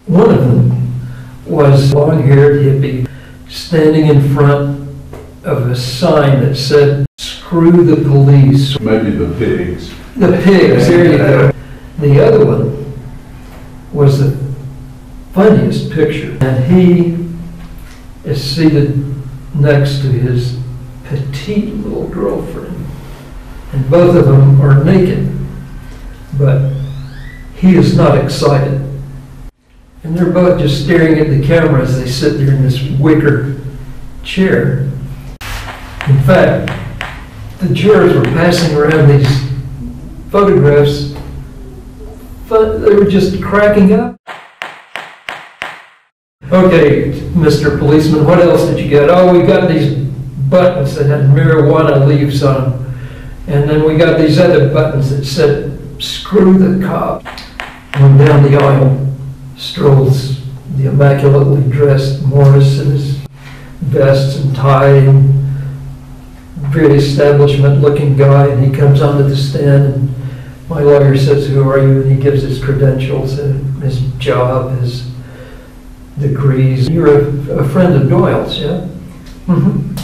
One of them was a long-haired hippie standing in front of a sign that said, "Screw the police." Maybe the pigs. The pigs, there you go. The other one was the funniest picture. And he is seated next to his petite little girlfriend. And both of them are naked. But he is not excited. And they're both just staring at the camera as they sit there in this wicker chair. In fact, the jurors were passing around these photographs, but they were just cracking up. "Okay, Mr. Policeman, what else did you get?" "Oh, we got these buttons that had marijuana leaves on them. And then we got these other buttons that said, 'Screw the cop.'" And down the aisle strolls the immaculately dressed Morris in his vest and tie and very establishment-looking guy, and he comes onto the stand, and my lawyer says, "Who are you?" And he gives his credentials, his job, his degrees. "You're a friend of Doyle's, yeah?" "Mm-hmm.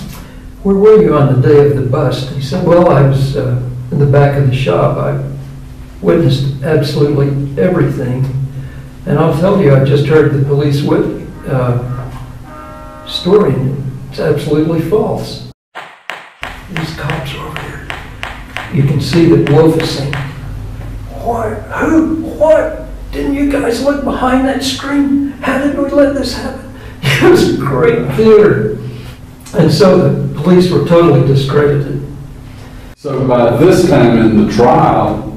Where were you on the day of the bust?" He said, "Well, I was in the back of the shop. I witnessed absolutely everything. And I'll tell you, I just heard the police story, and it's absolutely false. These cops are over here. You can see that Wolf is saying, "What? Who? What? Didn't you guys look behind that screen? How did we let this happen?" It was great theater. And so the police were totally discredited. So by this time in the trial,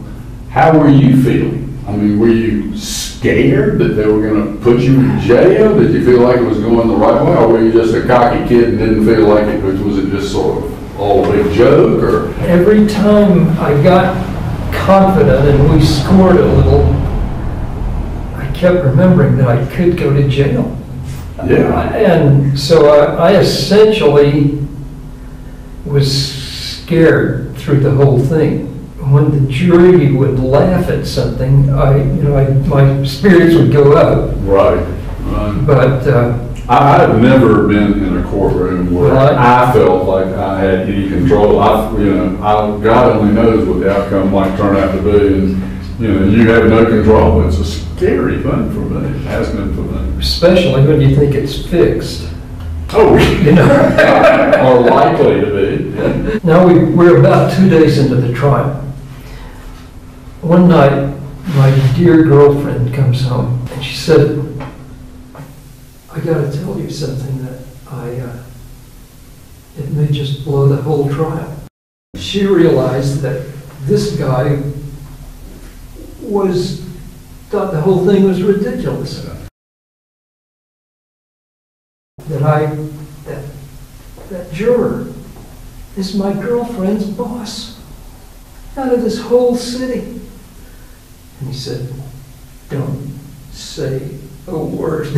how were you feeling? I mean, were you scared that they were going to put you in jail? Did you feel like it was going the right way? Or were you just a cocky kid and didn't feel like it? Was it just sort of all a big joke? Or every time I got confident and we scored a little, I kept remembering that I could go to jail. Yeah. And so I essentially was scared through the whole thing. When the jury would laugh at something, my spirits would go up. Right. But I've never been in a courtroom where I felt like I had any control. God only knows what the outcome might turn out to be, and you have no control. It's a scary thing for me. It has been for me. Especially when you think it's fixed. Oh, or likely to be. Now we're about 2 days into the trial. One night, my dear girlfriend comes home, and she said, "I got to tell you something that it may just blow the whole trial." She realized that this guy thought the whole thing was ridiculous. That juror is my girlfriend's boss out of this whole city. And he said, "Don't say a word."